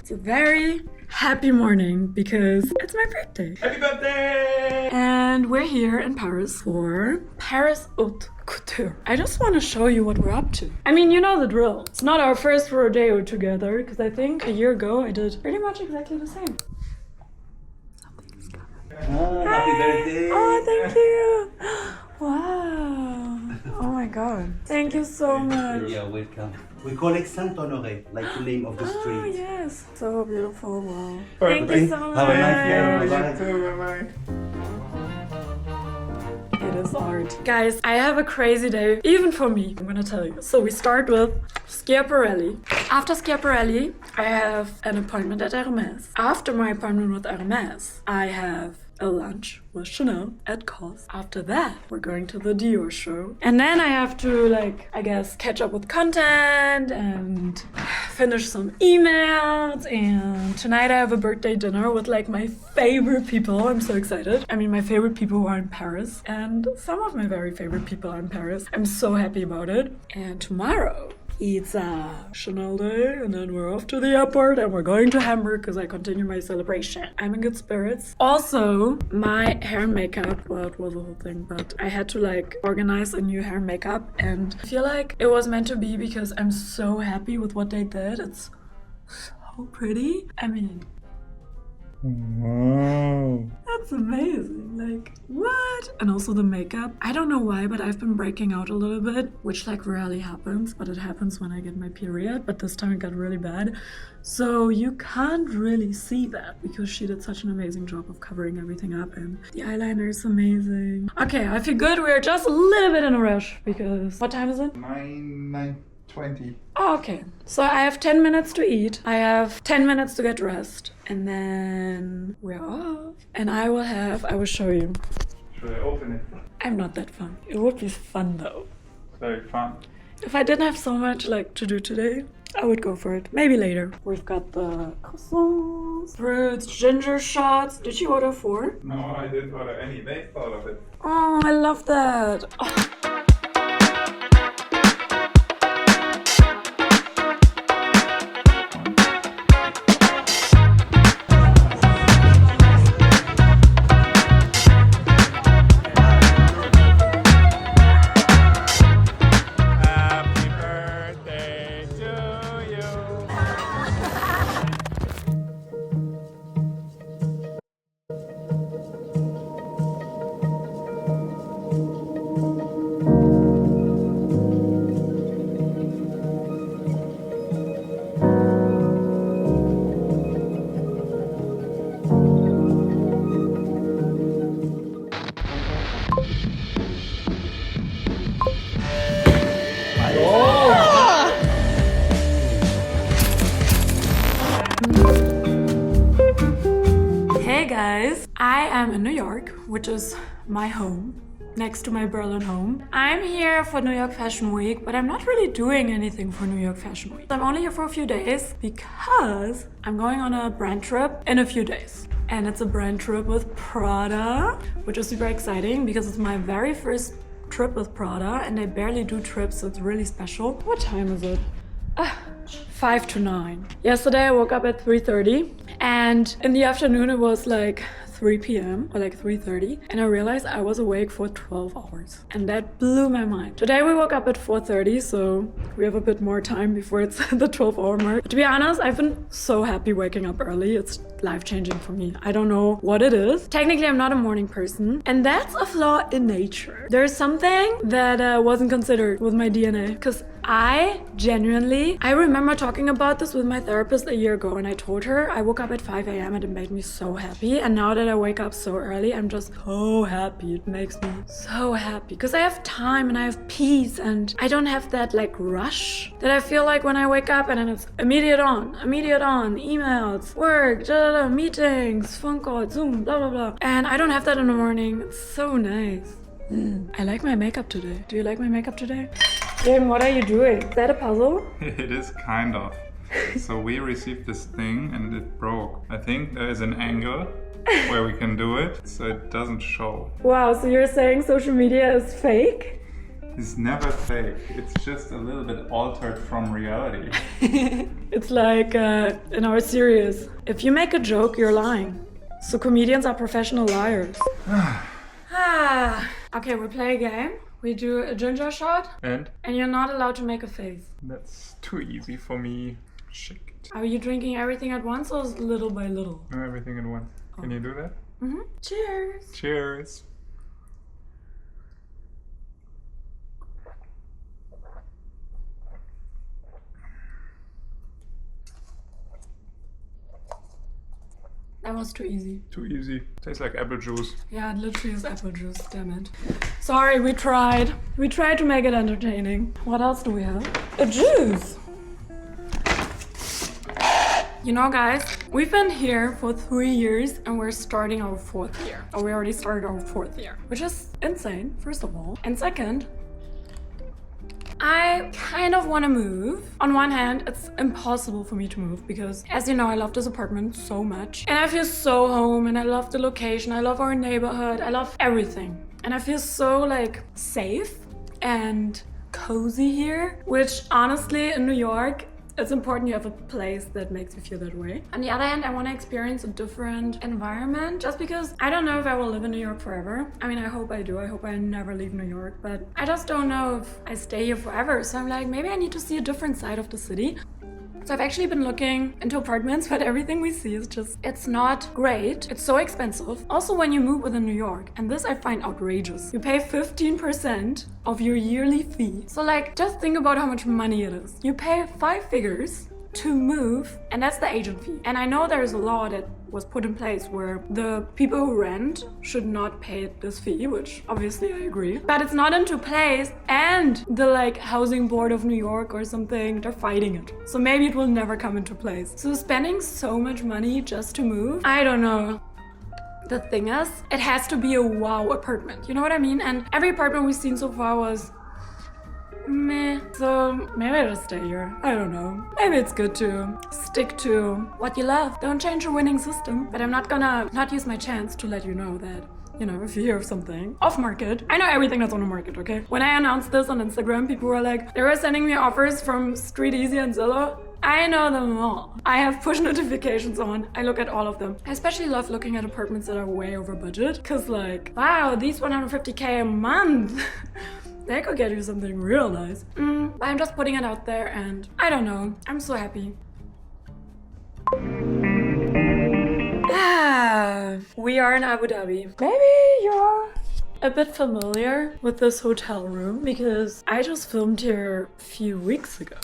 It's a very happy morning because it's my birthday. Happy birthday! And we're here in Paris for Paris Haute Couture. I just want to show you what we're up to. I mean, you know the drill. It's not our first rodeo together because I think a year ago I did pretty much exactly the same. Something's coming. Oh, happy birthday! Oh, thank you! Wow! Oh my god. Thank you so much. You're welcome. We call it Saint Honoré, like the name of the street. Oh, yes. So beautiful. Wow. Perfect. Thank you so much. Have a nice day. Bye-bye. It is art. Guys, I have a crazy day, even for me, I'm gonna tell you. So we start with Schiaparelli. After Schiaparelli, I have an appointment at Hermes. After my appointment with Hermes, I have a lunch with Chanel at COS. After that, we're going to the Dior show. And then I have to, I guess, catch up with content and finish some emails. And tonight I have a birthday dinner with my favorite people. I'm so excited. I mean, my favorite people who are in Paris. And some of my very favorite people are in Paris. I'm so happy about it. And tomorrow, it's a Chanel day, and then we're off to the airport and we're going to Hamburg because I continue my celebration. I'm in good spirits. Also, my hair and makeup, well, it was a whole thing, but I had to organize a new hair and makeup, and I feel like it was meant to be because I'm so happy with what they did. It's so pretty. I mean, Wow. that's amazing. What? And also the makeup. I don't know why, but I've been breaking out a little bit, which rarely happens, but it happens when I get my period. But this time it got really bad. So you can't really see that because she did such an amazing job of covering everything up, and the eyeliner is amazing. Okay, I feel good. We're just a little bit in a rush because what time is it? 9:20. Oh, okay. So I have 10 minutes to eat. I have 10 minutes to get dressed. And then we're off. And I will show you. Should I open it? I'm not that fun. It would be fun though. Very fun. If I didn't have so much to do today, I would go for it. Maybe later. We've got the croissants, fruits, ginger shots. Did you order 4? No, I didn't order any. They thought of it. Oh, I love that. Oh. Hey guys, I am in New York, which is my home, next to my Berlin home. I'm here for New York Fashion Week, but I'm not really doing anything for New York Fashion Week. I'm only here for a few days because I'm going on a brand trip in a few days. And it's a brand trip with Prada, which is super exciting because it's my very first trip with Prada and they barely do trips, so it's really special. What time is it? 5 to 9. Yesterday I woke up at 3:30 and in the afternoon it was 3 p.m. or 3:30 and I realized I was awake for 12 hours and that blew my mind. Today we woke up at 4:30, so we have a bit more time before it's the 12-hour mark. But to be honest, I've been so happy waking up early. It's life-changing for me. I don't know what it is. Technically I'm not a morning person and that's a flaw in nature. There's something that wasn't considered with my DNA because I remember talking about this with my therapist a year ago and I told her I woke up at 5 a.m. and it made me so happy, and now that I wake up so early I'm just so happy. It makes me so happy because I have time and I have peace and I don't have that rush that I feel like when I wake up and then it's immediate on, emails, work, meetings, phone calls, Zoom, blah blah blah, and I don't have that in the morning. It's so nice. I like my makeup today. Do you like my makeup today? Jim, what are you doing? Is that a puzzle? It is kind of. So we received this thing and it broke. I think there is an angle where we can do it so it doesn't show. Wow, so you're saying social media is fake? is never fake. It's just a little bit altered from reality. It's like in our series, if you make a joke, you're lying. So comedians are professional liars. Okay, we play a game. We do a ginger shot. And? And you're not allowed to make a face. That's too easy for me. Shit. Are you drinking everything at once or little by little? No, everything at once. Can you do that? Mm-hmm. Cheers. Cheers. That was too easy. Too easy. Tastes like apple juice. Yeah, it literally is apple juice, damn it. Sorry, we tried. We tried to make it entertaining. What else do we have? A juice. You know, guys, we've been here for 3 years and we're starting our 4th year. Or we already started our 4th year, which is insane, first of all. And second, I kind of want to move. On one hand, it's impossible for me to move because, as you know, I love this apartment so much. And I feel so home and I love the location. I love our neighborhood. I love everything. And I feel so, like, safe and cozy here, which honestly, in New York, it's important you have a place that makes you feel that way. On the other hand, I want to experience a different environment just because I don't know if I will live in New York forever. I mean, I hope I do. I hope I never leave New York, but I just don't know if I stay here forever. So I'm like, maybe I need to see a different side of the city. So I've actually been looking into apartments, but everything we see is just, it's not great. It's so expensive. Also, when you move within New York, and this I find outrageous, you pay 15% of your yearly fee. So like, just think about how much money it is. You pay 5 figures to move, and that's the agent fee. And I know there's a law that was put in place where the people who rent should not pay this fee, which obviously I agree. But it's not into place, and the like housing board of New York or something, they're fighting it. So maybe it will never come into place. So spending so much money just to move, I don't know. The thing is, it has to be a wow apartment. You know what I mean? And every apartment we've seen so far was meh. So maybe I'll just stay here. I don't know. Maybe it's good to stick to what you love. Don't change a winning system. But I'm not gonna not use my chance to let you know that, you know, if you hear of something off market, I know everything that's on the market, okay? When I announced this on Instagram, people were like, they were sending me offers from Street Easy and Zillow. I know them all. I have push notifications on. I look at all of them. I especially love looking at apartments that are way over budget. Cause like, wow, these 150K a month. They could get you something real nice. But I'm just putting it out there and I don't know. I'm so happy. We are in Abu Dhabi. Maybe you're a bit familiar with this hotel room because I just filmed here a few weeks ago.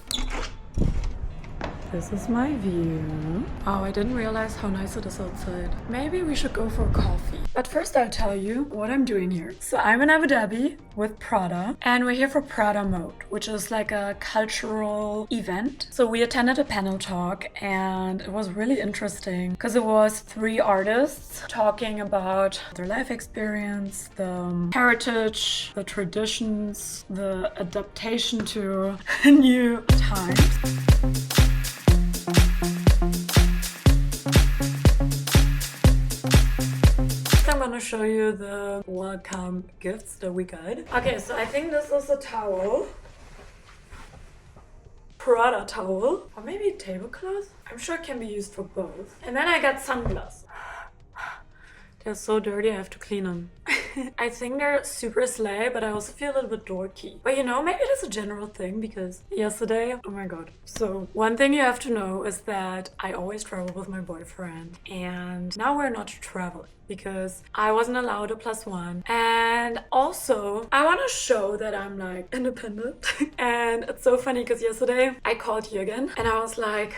This is my view. Oh, I didn't realize how nice it is outside. Maybe we should go for coffee. But first I'll tell you what I'm doing here. So I'm in Abu Dhabi with Prada and we're here for Prada Mode, which is like a cultural event. So we attended a panel talk and it was really interesting because it was 3 artists talking about their life experience, the heritage, the traditions, the adaptation to a new time. I'm gonna show you the welcome gifts that we got. Okay, so I think this is a towel. Prada towel. Or maybe a tablecloth? I'm sure it can be used for both. And then I got sunglasses. They're so dirty, I have to clean them. I think they're super slay, but I also feel a little bit dorky. But you know, maybe it is a general thing because yesterday, oh my god. So one thing you have to know is that I always travel with my boyfriend and now we're not traveling because I wasn't allowed a +1. And also, I want to show that I'm like independent. And it's so funny because yesterday I called Jürgen and I was like,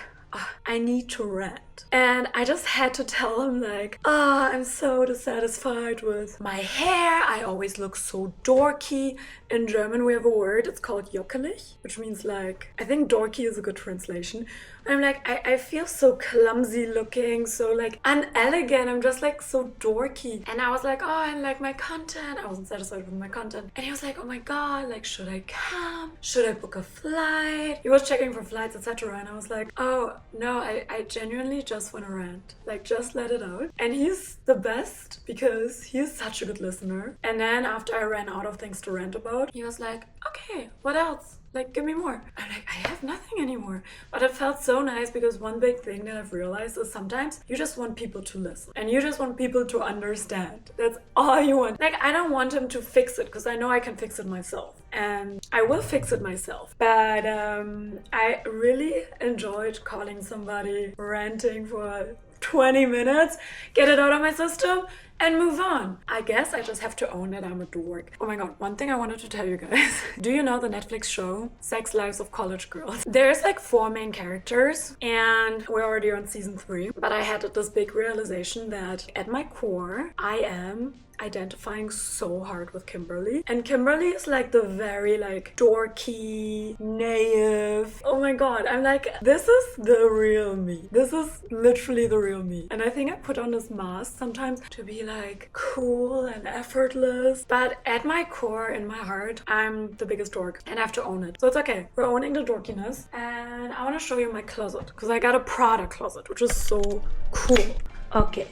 I need to rent. And I just had to tell him like, I'm so dissatisfied with my hair. I always look so dorky. In German we have a word, it's called jockelig, which means like, I think dorky is a good translation. I'm like, I feel so clumsy looking, so like unelegant. I'm just like so dorky. And I was like, oh, I like my content. I wasn't satisfied with my content. And he was like, oh my god, like, should I come? Should I book a flight? He was checking for flights, etc. And I was like, oh, No, I genuinely just want to rant. Like, just let it out. And he's the best because he's such a good listener. And then after I ran out of things to rant about, he was like, okay, what else? Like, give me more. I'm like, I have nothing anymore. But it felt so nice because one big thing that I've realized is sometimes you just want people to listen. And you just want people to understand. That's all you want. Like, I don't want him to fix it because I know I can fix it myself. And I will fix it myself. But I really enjoyed calling somebody, ranting for 20 minutes, get it out of my system, and move on. I guess I just have to own that I'm a dork. Oh my god, one thing I wanted to tell you guys. Do you know the Netflix show Sex Lives of College Girls? There's like 4 main characters and we're already on season 3. But I had this big realization that at my core, I am identifying so hard with Kimberly. And Kimberly is like the very like dorky, naive. Oh my god, I'm like, this is the real me. This is literally the real me. And I think I put on this mask sometimes to be like cool and effortless. But at my core, in my heart, I'm the biggest dork and I have to own it. So it's okay. We're owning the dorkiness. And I want to show you my closet because I got a Prada closet, which is so cool. Okay.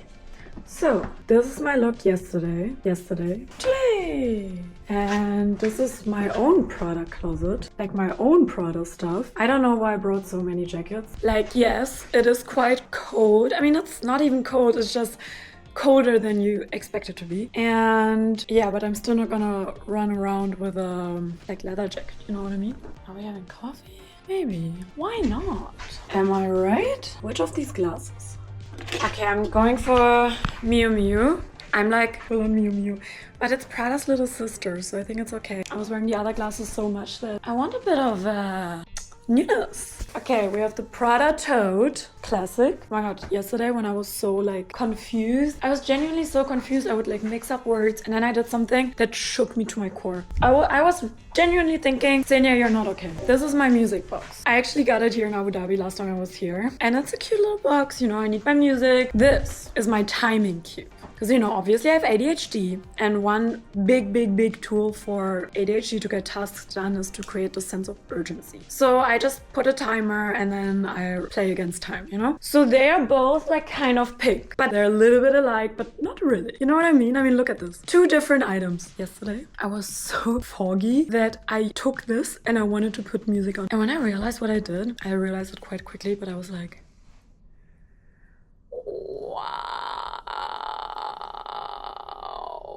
So, this is my look yesterday, today. And this is my own Prada closet, like my own Prada stuff. I don't know why I brought so many jackets. Like, yes, it is quite cold. I mean, it's not even cold, it's just colder than you expect it to be. And yeah, but I'm still not gonna run around with a like leather jacket, you know what I mean? Are we having coffee? Maybe. Why not? Am I right? Which of these glasses? Okay, I'm going for Miu Miu. I'm like full on Miu Miu. But it's Prada's little sister, so I think it's okay. I was wearing the other glasses so much that I want a bit of newness. Okay, we have the Prada Tote Classic. Oh my god, yesterday when I was so like confused, I was genuinely so confused, I would like mix up words and then I did something that shook me to my core. I was genuinely thinking, Xenia, you're not okay. This is my music box. I actually got it here in Abu Dhabi last time I was here. And it's a cute little box, you know, I need my music. This is my timing cube. Because, you know, obviously I have ADHD, and one big tool for ADHD to get tasks done is to create a sense of urgency. So I just put a timer and then I play against time, you know? So they are both like kind of pink, but they're a little bit alike, but not really. You know what I mean? I mean, look at this. 2 different items. Yesterday, I was so foggy that I took this and I wanted to put music on. And when I realized what I did, I realized it quite quickly, but I was like, wow.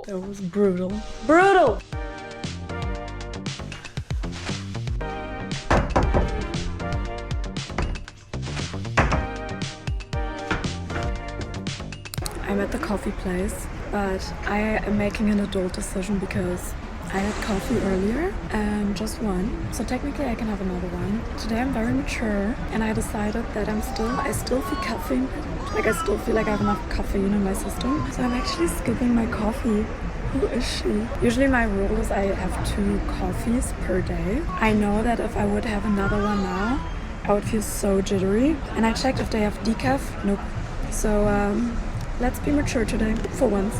That was brutal. Brutal! I'm at the coffee place, but I am making an adult decision because I had coffee earlier and just one, so technically I can have another one. Today I'm very mature and I decided that I still feel caffeine. Like I still feel like I have enough caffeine in my system. So I'm actually skipping my coffee. Who is she? Usually my rule is I have 2 coffees per day. I know that if I would have another one now, I would feel so jittery. And I checked if they have decaf. Nope. So let's be mature today, for once.